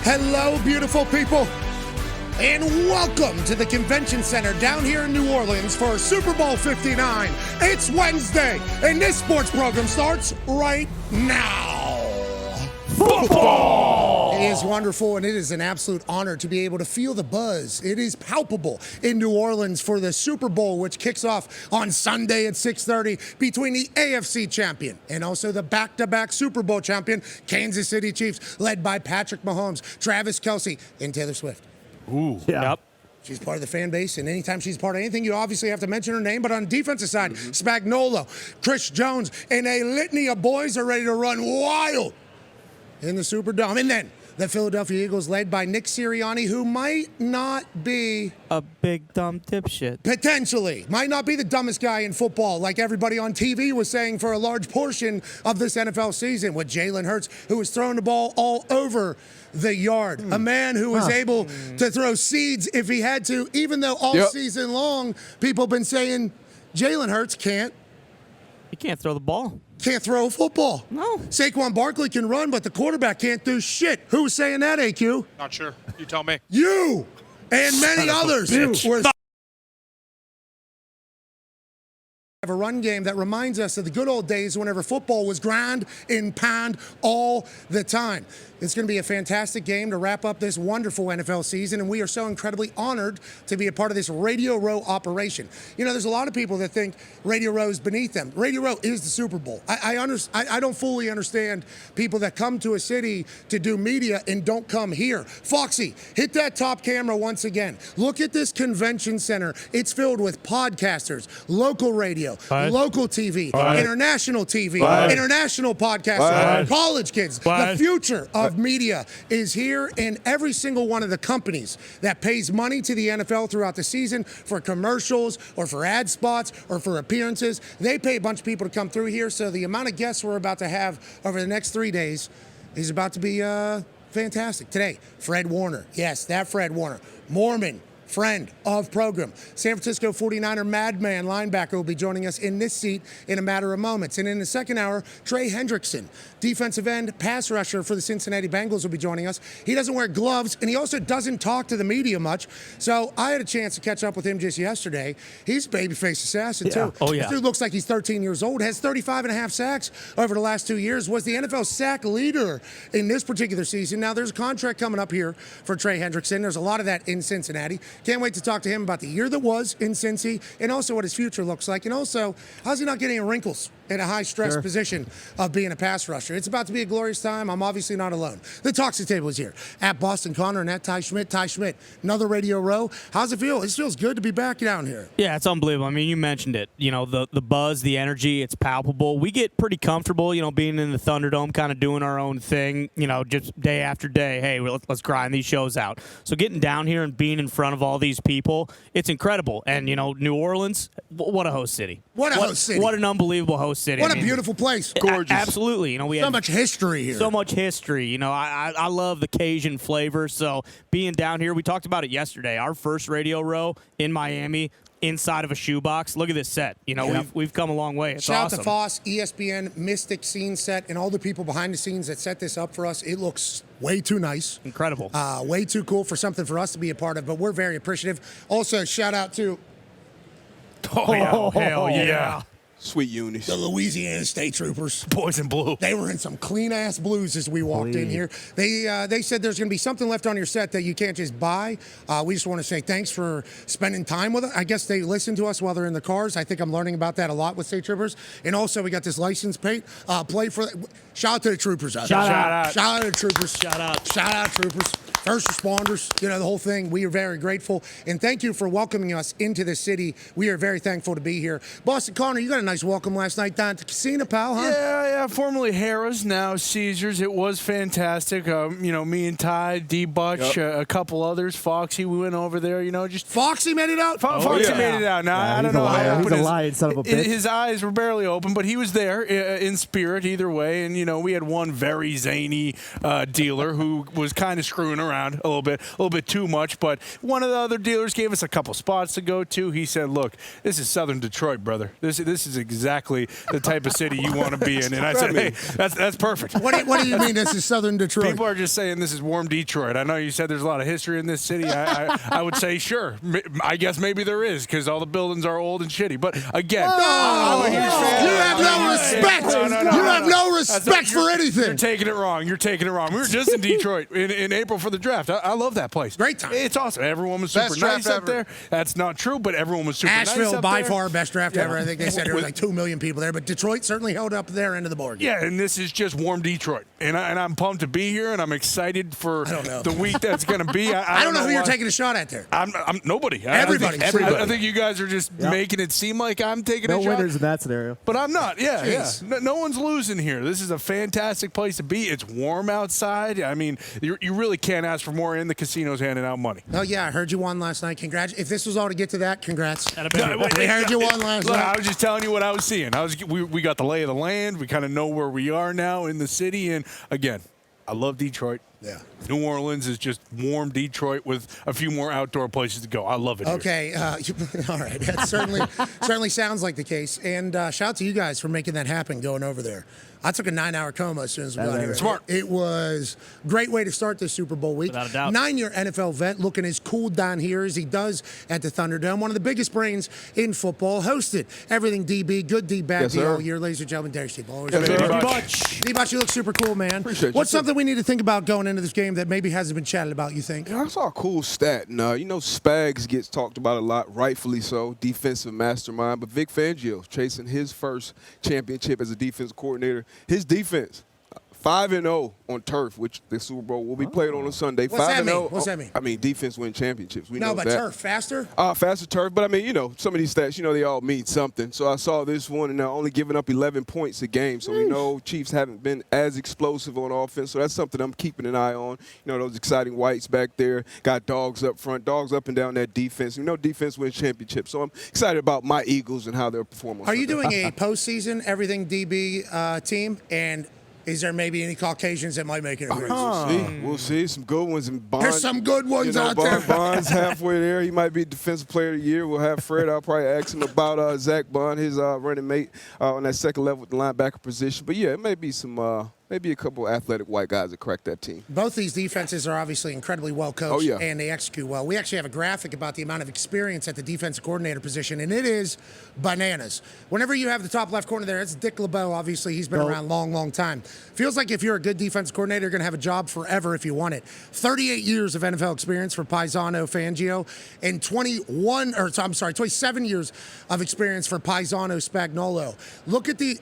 Hello, beautiful people, and welcome to the Convention Center down here in New Orleans for Super Bowl 59. It's Wednesday, and this sports program starts right now. Football! It is wonderful, and it is an absolute honor to be able to feel the buzz. It is palpable in New Orleans for the Super Bowl, which kicks off on Sunday at 6:30 between the AFC champion and also the back-to-back Super Bowl champion, Kansas City Chiefs, led by Patrick Mahomes, Travis Kelce, and Taylor Swift. Ooh. Yeah. Yep. She's part of the fan base, and anytime she's part of anything, you obviously have to mention her name. But on the defensive side, Spagnuolo, Chris Jones, and a litany of boys are ready to run wild in the Superdome. And then the Philadelphia Eagles, led by Nick Sirianni, who might not be a big dumb dipshit. Potentially. Might not be the dumbest guy in football, like everybody on TV was saying for a large portion of this NFL season, with Jalen Hurts, who was throwing the ball all over the yard. A man who was able to throw seeds if he had to, even though all season long people have been saying Jalen Hurts can't. He can't throw the ball. Can't throw a football. No. Saquon Barkley can run, but the quarterback can't do shit. Who was saying that, AQ? Not sure. You tell me. You and many others were have a run game that reminds us of the good old days whenever football was grind and pound all the time. It's going to be a fantastic game to wrap up this wonderful NFL season, and we are so incredibly honored to be a part of this Radio Row operation. You know, there's a lot of people that think Radio Row is beneath them. Radio Row is the Super Bowl. I don't fully understand people that come to a city to do media and don't come here. Foxy, hit that top camera once again. Look at this convention center. It's filled with podcasters, local radio, local TV, international TV, international podcasters, college kids. The future of media is here, and every single one of the companies that pays money to the NFL throughout the season for commercials or for ad spots or for appearances, they pay a bunch of people to come through here. So the amount of guests we're about to have over the next 3 days is about to be fantastic. Today, Fred Warner. Yes, that Fred Warner. Mormon. Friend of program. San Francisco 49er madman linebacker will be joining us in this seat in a matter of moments. And in the second hour, Trey Hendrickson, defensive end pass rusher for the Cincinnati Bengals, will be joining us. He doesn't wear gloves, and he also doesn't talk to the media much. So I had a chance to catch up with him just yesterday. He's a babyface assassin, too. Oh, yeah. This dude looks like he's 13 years old, has 35 and a half sacks over the last 2 years, was the NFL sack leader in this particular season. Now, there's a contract coming up here for Trey Hendrickson. There's a lot of that in Cincinnati. Can't wait to talk to him about the year that was in Cincy and also what his future looks like. And also, how's he not getting any wrinkles in a high-stress position of being a pass rusher? It's about to be a glorious time. I'm obviously not alone. The Toxic Table is here. At Boston Connor and at Ty Schmidt. Ty Schmidt, another Radio Row. How's it feel? It feels good to be back down here. Yeah, it's unbelievable. I mean, you mentioned it. You know, the buzz, the energy, it's palpable. We get pretty comfortable, you know, being in the Thunderdome, kind of doing our own thing, you know, just day after day. Hey, let's grind these shows out. So getting down here and being in front of all these people, it's incredible. And, you know, New Orleans, what a host city. What a host city. What an unbelievable host city. What a beautiful place. Gorgeous. Absolutely. You know, we so have much history here. So much history. You know, I love the Cajun flavor. So being down here, we talked about it yesterday. Our first Radio Row in Miami, inside of a shoebox. Look at this set. You know, we've come a long way. It's Shout awesome. out to Foss, ESPN, Mystic Scene Set, and all the people behind the scenes that set this up for us. It looks way too nice. Incredible. Way too cool for something for us to be a part of, but we're very appreciative. Also, shout out to hell yeah. Sweet unis. the Louisiana State Troopers. Boys in blue. They were in some clean-ass blues as we walked in here. They said there's going to be something left on your set that you can't just buy. We just want to say thanks for spending time with us. I guess they listen to us while they're in the cars. I think I'm learning about that a lot with State Troopers. And also, we got this license plate. Play for. Shout out to the Troopers out there. Shout out. Shout out to the Troopers. Shout out. Shout out Troopers. First responders, you know, the whole thing. We are very grateful. And thank you for welcoming us into the city. We are very thankful to be here. Boston Connor, you got a nice welcome last night down at the casino, pal, huh? Yeah, formerly Harrah's, now Caesars. It was fantastic. You know, me and Ty, D-Butch, a couple others, Foxy, we went over there, you know, just... Foxy made it out? Foxy made it out. Now, I don't know how he's a lion, son of a bitch. His eyes were barely open, but he was there in spirit either way. And, you know, we had one very zany dealer who was kind of screwing around. around a little bit too much. But one of the other dealers gave us a couple spots to go to. He said, "Look, this is Southern Detroit, brother. This is exactly the type of city you want to be in." And I said, "Hey, that's perfect." What do you mean this is Southern Detroit? People are just saying this is warm Detroit. I know you said there's a lot of history in this city. I would say sure. I guess maybe there is because all the buildings are old and shitty. But again, I'm a huge fan. You have no respect. You have no respect for anything. You're taking it wrong. We were just in Detroit in April for the draft. I love that place. Great time. It's awesome. Everyone was super nice up there. That's not true, but everyone was super nice up there. Asheville, by far, best draft ever. I think they said there were like 2 million people there, but Detroit certainly held up their end of the bargain. Yeah, and this is just warm Detroit. And I'm pumped to be here, and I'm excited for the week that's going to be. I don't know who you're taking a shot at there. I'm nobody. Everybody. I think you guys are just making it seem like I'm taking a shot. No winners in that scenario. But I'm not. Yeah, Jeez. yeah. No one's losing here. This is a fantastic place to be. It's warm outside. I mean, you really can't ask for more, and the casino's handing out money. Oh, yeah, I heard you won last night. Congrats. If this was all to get to that, congrats. No, We heard you won last Look, night. I was just telling you what I was seeing. We got the lay of the land. We kind of know where we are now in the city. And again, I love Detroit. Yeah. New Orleans is just warm Detroit with a few more outdoor places to go. I love it. Okay, all right. That certainly sounds like the case. And shout out to you guys for making that happen, going over there. I took a 9-hour coma as soon as we got here. Smart. It was a great way to start this Super Bowl week. Without a doubt. 9-year NFL vet, looking as cool down here as he does at the Thunderdome. One of the biggest brains in football. Hosted everything DB, good D, bad D all year. Ladies and gentlemen, Derek Steve. Always D-Butch, you look super cool, man. Appreciate you. What's something we need to think about going into this game that maybe hasn't been chatted about, you think? I saw a cool stat. And, Spags gets talked about a lot, rightfully so, defensive mastermind. But Vic Fangio chasing his first championship as a defensive coordinator. His defense, 5-0 on turf, which the Super Bowl will be played on a Sunday. What's that 5-0. mean? What's that mean? I mean, defense win championships. We No, know but that. turf, faster? Faster turf. But, I mean, some of these stats, they all mean something. So I saw this one, and they're only giving up 11 points a game. So we know Chiefs haven't been as explosive on offense. So that's something I'm keeping an eye on. Those exciting whites back there. Got dogs up front, dogs up and down that defense. Defense wins championships. So I'm excited about my Eagles and how they'll perform on Are you Sunday. doing a postseason everything DB team? And is there maybe any Caucasians that might make it? We'll see. Some good ones. And Bond, There's some good ones out there. Bond's halfway there. He might be Defensive Player of the Year. We'll have Fred. I'll probably ask him about Zach Bond, his running mate on that second level with the linebacker position. But, yeah, it may be some maybe a couple athletic white guys that crack that team. Both these defenses are obviously incredibly well coached, yeah. and they execute well. We actually have a graphic about the amount of experience at the defensive coordinator position, and it is bananas. Whenever you have the top left corner there, it's Dick LeBeau. Obviously, he's been around a long, long time. Feels like if you're a good defensive coordinator, you're going to have a job forever if you want it. 38 years of NFL experience for Paisano Fangio, and 27 years of experience for Paisano Spagnuolo. Look at the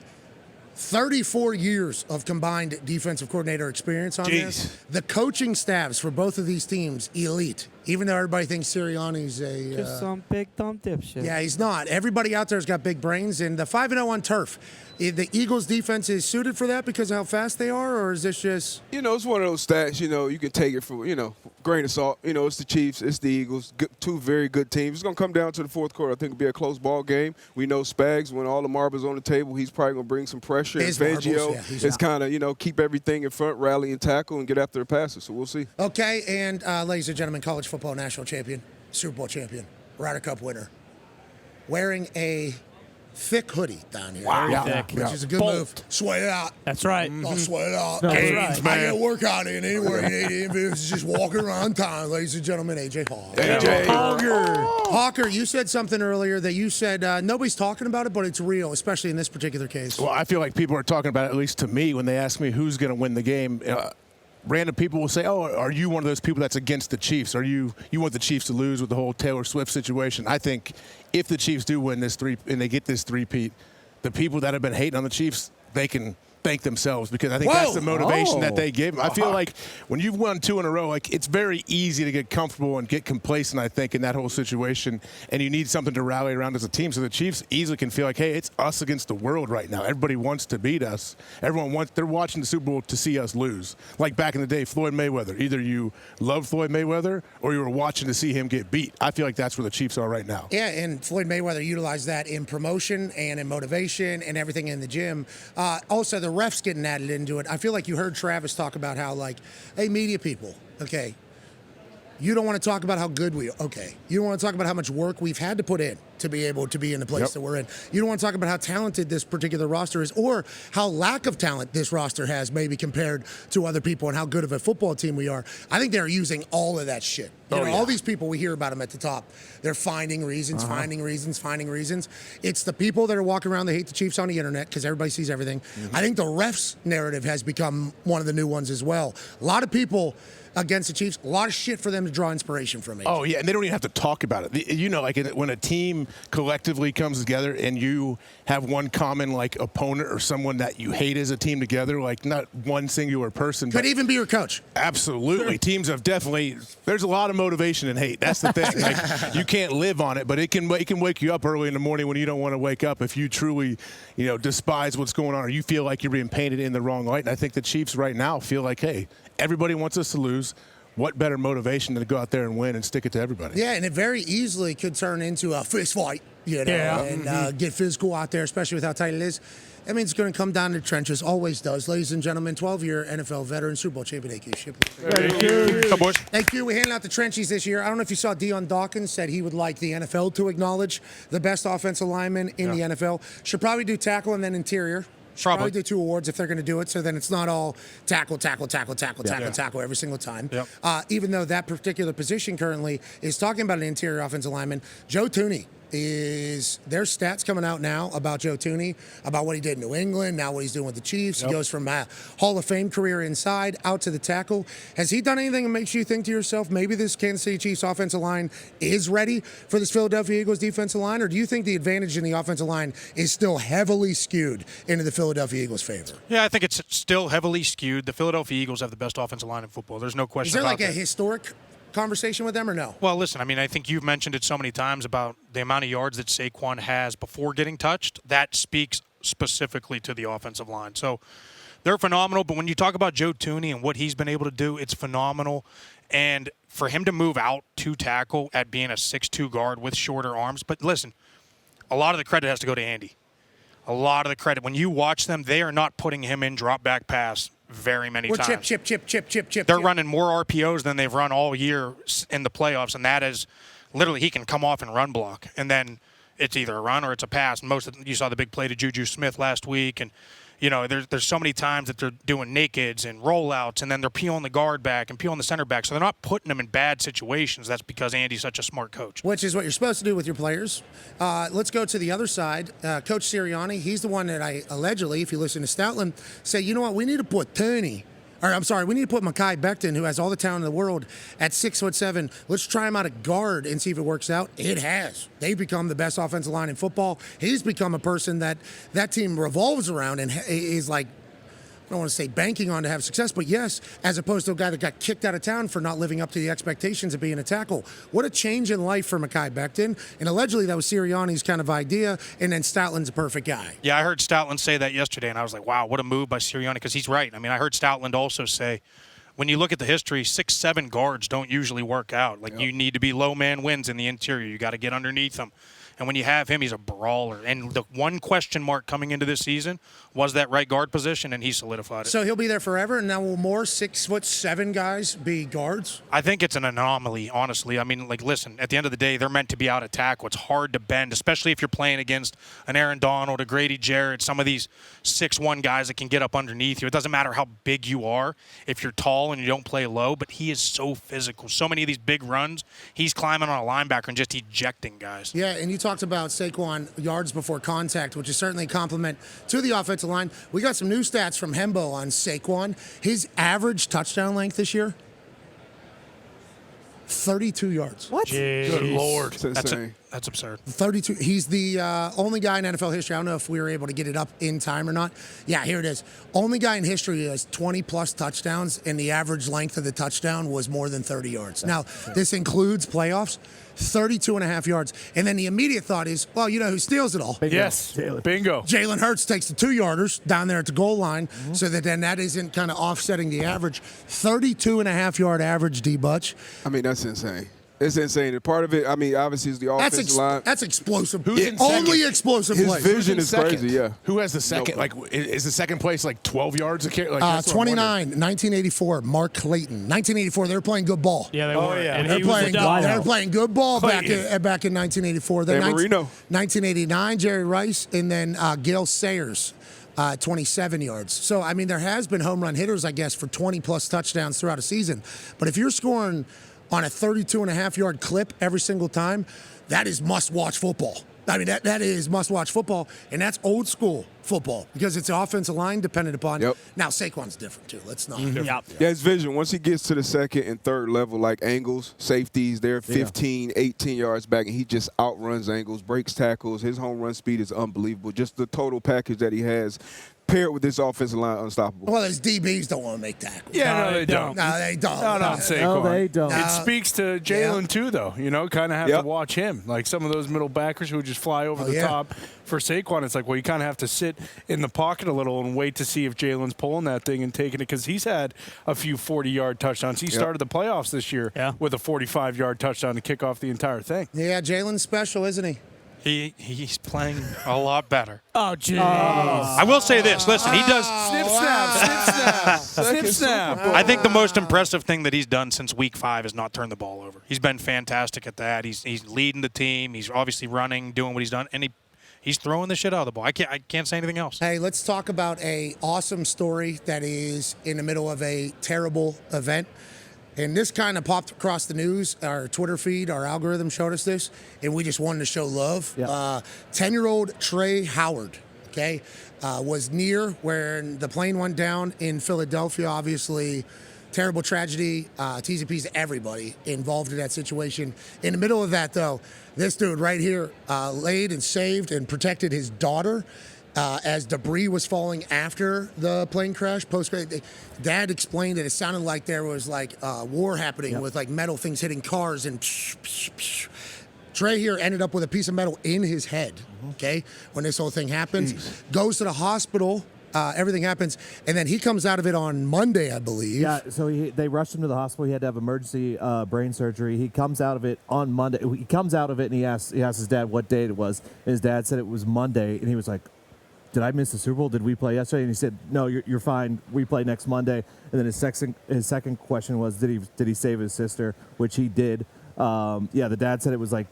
34 years of combined defensive coordinator experience on this. The coaching staffs for both of these teams, elite. Even though everybody thinks Sirianni's Just some big dumb dipshit. yeah, he's not. Everybody out there's got big brains, and the 5-0 on turf. The Eagles' defense is suited for that because of how fast they are, or is this just? It's one of those stats. You can take it for grain of salt. It's the Chiefs, it's the Eagles, two very good teams. It's gonna come down to the fourth quarter. I think it'll be a close ball game. We know Spags, when all the marbles on the table, he's probably gonna bring some pressure. His and marbles, Fangio is kind of keep everything in front, rally and tackle, and get after the passes. So we'll see. Okay, and ladies and gentlemen, college football national champion, Super Bowl champion, Ryder Cup winner, wearing a thick hoodie down here. Wow. Thick. Which is a good move. Sweat it out. That's right. I'll sweat it out. That's right. I get a workout in anywhere you need. It's just walking around town, ladies and gentlemen. AJ Hall. AJ. Hawker, you said something earlier that you said nobody's talking about it, but it's real, especially in this particular case. Well, I feel like people are talking about it, at least to me, when they ask me who's going to win the game. Random people will say, "Oh, are you one of those people that's against the Chiefs? Are you want the Chiefs to lose with the whole Taylor Swift situation?" I think if the Chiefs do win this and they get this three-peat, the people that have been hating on the Chiefs, they can thank themselves because I think that's the motivation that they give. I feel like when you've won 2 in a row, like it's very easy to get comfortable and get complacent, I think, in that whole situation, and you need something to rally around as a team. So the Chiefs easily can feel like, hey, it's us against the world right now. Everybody wants to beat us. They're watching the Super Bowl to see us lose. Like back in the day, Floyd Mayweather. Either you love Floyd Mayweather or you were watching to see him get beat. I feel like that's where the Chiefs are right now. Yeah, and Floyd Mayweather utilized that in promotion and in motivation and everything in the gym. Also, the refs getting added into it. I feel like you heard Travis talk about how, like, hey, media people, okay, You don't want to talk about how good we are. Okay. You don't want to talk about how much work we've had to put in to be able to be in the place that we're in. You don't want to talk about how talented this particular roster is or how lack of talent this roster has maybe compared to other people and how good of a football team we are. I think they're using all of that shit. All these people, we hear about them at the top. They're finding reasons, finding reasons. It's the people that are walking around, they hate the Chiefs on the internet because everybody sees everything. I think the refs narrative has become one of the new ones as well. A lot of people against the Chiefs, a lot of shit for them to draw inspiration from. Oh, yeah, and they don't even have to talk about it. You know, like when a team collectively comes together and you have one common, like, opponent or someone that you hate as a team together, like not one singular person. Could even be your coach. Absolutely. Teams have definitely – there's a lot of motivation in hate. That's the thing. Like, you can't live on it, but it can wake you up early in the morning when you don't want to wake up if you truly, you know, despise what's going on or you feel like you're being painted in the wrong light. And I think the Chiefs right now feel like, hey, everybody wants us to lose. What better motivation than to go out there and win and stick it to everybody? Yeah, and it very easily could turn into a fist fight, you know, and get physical out there, especially with how tight it is. I mean, it's going to come down to the trenches, always does. Ladies and gentlemen, 12-year NFL veteran, Super Bowl champion, A.K. Shipley. Thank you. Boys. Thank you. We handed out the trenches this year. I don't know if you saw Deion Dawkins said he would like the NFL to acknowledge the best offensive lineman in the NFL. Should probably do tackle and then interior. Probably do 2 awards if they're going to do it, so then it's not all tackle every single time. Even though that particular position currently is talking about an interior offensive lineman, Joe Thuney there's stats coming out now about Joe Thuney, about what he did in New England, now what he's doing with the Chiefs. He goes from a Hall of Fame career inside out to the tackle. Has he done anything that makes you think to yourself, maybe this Kansas City Chiefs offensive line is ready for this Philadelphia Eagles defensive line, or do you think the advantage in the offensive line is still heavily skewed into the Philadelphia Eagles' favor? Yeah, I think it's still heavily skewed. The Philadelphia Eagles have the best offensive line in football. There's no question about that. Is there like a historic conversation with them or no? Well, listen, I mean, I think you've mentioned it so many times about the amount of yards that Saquon has before getting touched. That speaks specifically to the offensive line. So they're phenomenal, but when you talk about Joe Thuney and what he's been able to do, it's phenomenal. And for him to move out to tackle at being a 6'2 guard with shorter arms, but listen, a lot of the credit has to go to Andy. A lot of the credit. When you watch them, they are not putting him in drop back pass very many times. Chip. They're running more RPOs than they've run all year in the playoffs, and that is literally he can come off and run block, and then it's either a run or it's a pass. And you saw the big play to Juju Smith last week, and you know there's so many times that they're doing nakeds and rollouts, and then they're peeling the guard back and peeling the center back, so they're not putting them in bad situations. That's because Andy's such a smart coach. Which is what you're supposed to do with your players. Let's go to the other side. Coach Sirianni, he's the one that I allegedly, if you listen to Stoutland, say, you know what, we need to put Turney. We need to put Mekhi Becton, who has all the talent in the world, at 6'7". Let's try him out at guard and see if it works out. It has. They've become the best offensive line in football. He's become a person that team revolves around and is like, I don't want to say banking on to have success, but yes, as opposed to a guy that got kicked out of town for not living up to the expectations of being a tackle. What a change in life for Mekhi Becton. And allegedly that was Sirianni's kind of idea, and then Stoutland's a perfect guy. Yeah, I heard Stoutland say that yesterday, and I was like, wow, what a move by Sirianni, because he's right. I mean, I heard Stoutland also say, when you look at the history, 6'7" guards don't usually work out. Like, you need to be low man wins in the interior. You got to get underneath them. And when you have him, he's a brawler. And the one question mark coming into this season was that right guard position, and he solidified it. So he'll be there forever, and now will more 6'7" guys be guards? I think it's an anomaly, honestly. I mean, like, listen, at the end of the day, they're meant to be out of tackle. It's hard to bend, especially if you're playing against an Aaron Donald, a Grady Jarrett, some of these 6'1" guys that can get up underneath you. It doesn't matter how big you are if you're tall and you don't play low, but he is so physical. So many of these big runs, he's climbing on a linebacker and just ejecting guys. Yeah, and you talked about Saquon yards before contact, which is certainly a compliment to the offensive line. We got some new stats from Hembo on Saquon. His average touchdown length this year, 32 yards. What? Jeez. Good Lord. That's absurd. 32. He's the only guy in NFL history. I don't know if we were able to get it up in time or not. Yeah, here it is. Only guy in history who has 20-plus touchdowns, and the average length of the touchdown was more than 30 yards. Now, this includes playoffs. 32 and a half yards. And then the immediate thought is, well, you know who steals it all? Yes. Bingo. Jalen Hurts takes the 2-yarders down there at the goal line, so that then that isn't kind of offsetting the average. 32 and a half yard average, D-Butch. I mean, that's insane. It's insane. And part of it, I mean, obviously, is the offensive line. That's explosive. Who's in Only second? explosive His plays. vision Who's in is second? crazy, yeah. Who has the second? Like, is the second place like 12 yards? Like, that's what I'm 29, wondering. 1984, Mark Clayton. 1984, they were playing good ball. Yeah, they Oh, were. yeah. And They're he was a playing, dog. they're playing good ball back Clayton. in 1984. Then Dan Marino. 1989, Jerry Rice, and then Gale Sayers. 27 yards. So, I mean, there has been home run hitters, I guess, for 20-plus touchdowns throughout a season. But if you're scoring on a 32.5-yard clip every single time, that is must-watch football. I mean, that is must-watch football, and that's old-school football because it's offensive line dependent upon. Yep. Now, Saquon's different, too. Let's not. Yep. Yeah, his vision, once he gets to the second and third level, like angles, safeties, they're 15, 18 yards back, and he just outruns angles, breaks tackles. His home run speed is unbelievable. Just the total package that he has paired with this offensive line, unstoppable. Well, his DBs don't want to make tackles. Yeah, no, they don't. No, they don't. No, not Saquon. No, they don't. It speaks to Jalen, too, though. You know, kind of have Yep. to watch him. Like some of those middle backers who just fly over the yeah. top. For Saquon, it's like, well, you kind of have to sit in the pocket a little and wait to see if Jalen's pulling that thing and taking it because he's had a few 40-yard touchdowns. He started the playoffs this year with a 45-yard touchdown to kick off the entire thing. Yeah, Jalen's special, isn't he? He's playing a lot better. Oh, jeez. I will say this. Listen, he does. Snip, snap, snip, snap, snip, snap. I think the most impressive thing that he's done since week 5 is not turn the ball over. He's been fantastic at that. He's leading the team. He's obviously running, doing what he's done, and he's throwing the shit out of the ball. I can't say anything else. Hey, let's talk about a awesome story that is in the middle of a terrible event. And this kind of popped across the news. Our Twitter feed, our algorithm showed us this, and we just wanted to show love. 10-year-old Trey Howard, okay, was near when the plane went down in Philadelphia. Obviously, terrible tragedy. T's and P's to everybody involved in that situation. In the middle of that, though, this dude right here laid and saved and protected his daughter. As debris was falling after the plane crash, Dad explained that it sounded like there was like war happening with like metal things hitting cars and Trey here ended up with a piece of metal in his head, okay, when this whole thing happens. Goes to the hospital, everything happens, and then he comes out of it on Monday, I believe. Yeah, so they rushed him to the hospital. He had to have emergency brain surgery. He comes out of it on Monday. He comes out of it and he asks his dad what day it was. And his dad said it was Monday, and he was like, did I miss the Super Bowl? Did we play yesterday? And he said, no, you're fine. We play next Monday. And then his second question was, did he save his sister? Which he did. The dad said it was like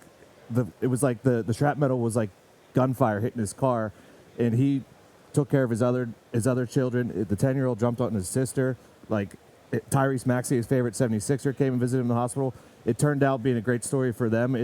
the shrapnel was like gunfire hitting his car, and he took care of his other children. The 10-year-old jumped on his sister. Like Tyrese Maxey, his favorite 76er, came and visited him in the hospital. It turned out being a great story for them.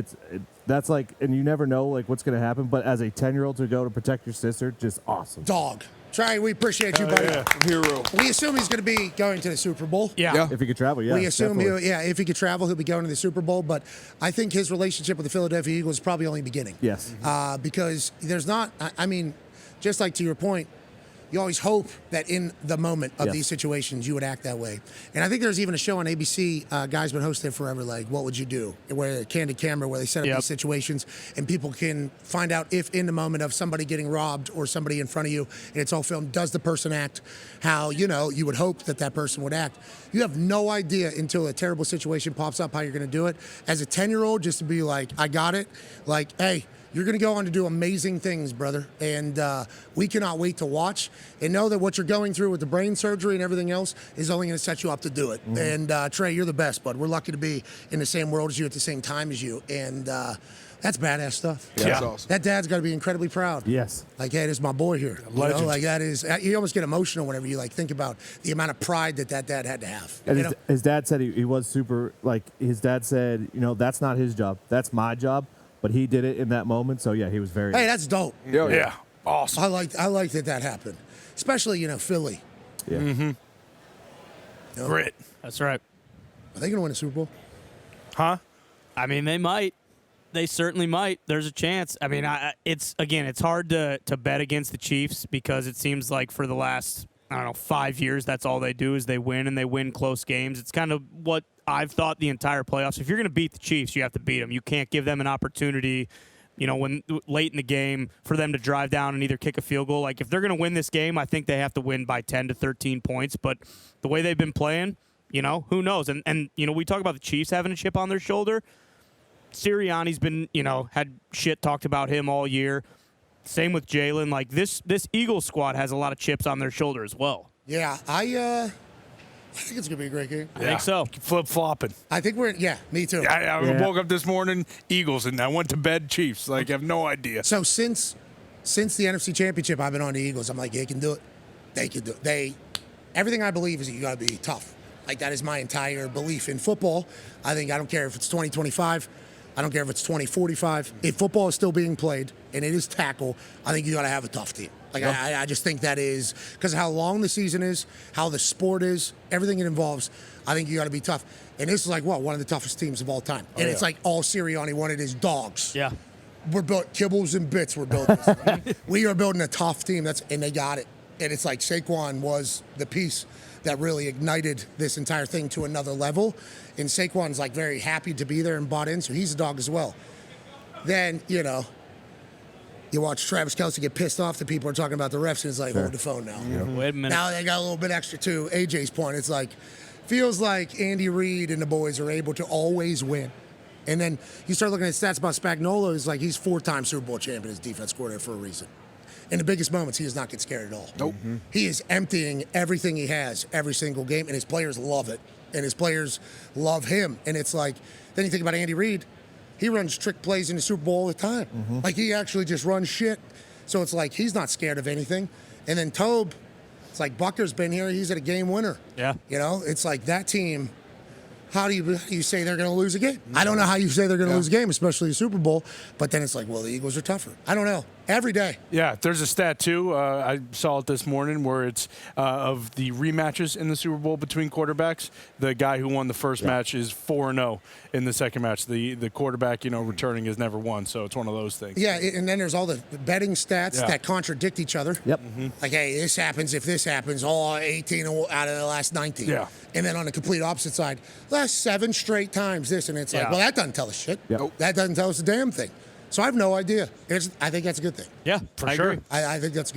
That's like, and you never know like what's going to happen. But as a 10-year-old to go to protect your sister, just awesome. Dog. Trey, we appreciate you, buddy. Hero. We assume he's going to be going to the Super Bowl. Yeah. If he could travel, yeah. We assume definitely. if he could travel, he'll be going to the Super Bowl. But I think his relationship with the Philadelphia Eagles is probably only beginning. Yes. Because there's not, I mean, just like to your point, you always hope that in the moment of these situations you would act that way. And I think there's even a show on ABC, guy's been hosting it forever, like What Would You Do? Where candid camera, where they set up these situations and people can find out if in the moment of somebody getting robbed or somebody in front of you and it's all filmed, does the person act how, you would hope that person would act. You have no idea until a terrible situation pops up how you're going to do it. As a 10-year-old, just to be like, I got it. Like, hey, you're going to go on to do amazing things, brother. And we cannot wait to watch and know that what you're going through with the brain surgery and everything else is only going to set you up to do it. And Trey, you're the best, bud. We're lucky to be in the same world as you at the same time as you. And that's badass stuff. Yeah, that's awesome. That dad's got to be incredibly proud. Yes. Like, hey, this is my boy here. Legend. Like that is, you almost get emotional whenever you like think about the amount of pride that dad had to have. And his dad said he was super, like, his dad said, that's not his job. That's my job. But he did it in that moment. So, yeah, he was very. Hey, that's dope. Yeah. Awesome. I like that happened. Especially, Philly. Yeah. Mm-hmm. Grit. That's right. Are they going to win a Super Bowl? Huh? I mean, they might. They certainly might. There's a chance. I mean, it's hard to bet against the Chiefs because it seems like for the last, 5 years, that's all they do is they win and they win close games. It's kind of what I've thought the entire playoffs. If you're going to beat the Chiefs, you have to beat them. You can't give them an opportunity, when late in the game for them to drive down and either kick a field goal. Like if they're going to win this game, I think they have to win by 10 to 13 points. But the way they've been playing, who knows? And we talk about the Chiefs having a chip on their shoulder. Sirianni's been, had shit talked about him all year. Same with Jalen. Like this Eagles squad has a lot of chips on their shoulder as well. Yeah, I think it's gonna be a great game. I think so. Flip-flopping. I think me too. I woke up this morning, Eagles, and I went to bed, Chiefs. Like, I have no idea. So since the NFC Championship, I've been on the Eagles. I'm like, they can do it. They can do it. Everything I believe is that you got to be tough. Like, that is my entire belief in football. I don't care if it's 2025. I don't care if it's 2045. If football is still being played and it is tackle, I think you got to have a tough team. Like, yep. I just think that is because of how long the season is, how the sport is, everything it involves. I think you got to be tough. And this is like, one of the toughest teams of all time. And it's like all Sirianni wanted is dogs. Yeah. We're built kibbles and bits. We're building. We are building a tough team. And they got it. And it's like Saquon was the piece that really ignited this entire thing to another level. And Saquon's like very happy to be there and bought in, so he's a dog as well. Then, you watch Travis Kelce get pissed off that people are talking about the refs, and it's like, hold the phone now. Wait a minute. Now they got a little bit extra too. AJ's point, it's like, feels like Andy Reid and the boys are able to always win. And then you start looking at stats about Spagnuolo, it's like he's 4-time Super Bowl champion as defense coordinator for a reason. In the biggest moments, he does not get scared at all. Nope. Mm-hmm. He is emptying everything he has every single game, and his players love it. And his players love him. And it's like, then you think about Andy Reid, he runs trick plays in the Super Bowl all the time. Mm-hmm. Like, he actually just runs shit. So it's like, he's not scared of anything. And then Tobe, it's like Bucker's been here, he's at a game winner. Yeah. It's like that team, how do you say they're going to lose a game? I don't know how you say they're going to lose a game, especially the Super Bowl. But then it's like, well, the Eagles are tougher. I don't know. Every day. Yeah, there's a stat, too. I saw it this morning where it's of the rematches in the Super Bowl between quarterbacks. The guy who won the first match is 4-0 in the second match. The quarterback, returning has never won, so it's one of those things. Yeah, and then there's all the betting stats that contradict each other. Yep. Mm-hmm. Like, hey, this happens if this happens, all 18 out of the last 19. Yeah. And then on the complete opposite side, last 7 straight times this, and it's like, well, that doesn't tell us shit. Yep. Nope. That doesn't tell us a damn thing. So I have no idea. I think that's a good thing. Yeah, for I sure. agree. I think that's good.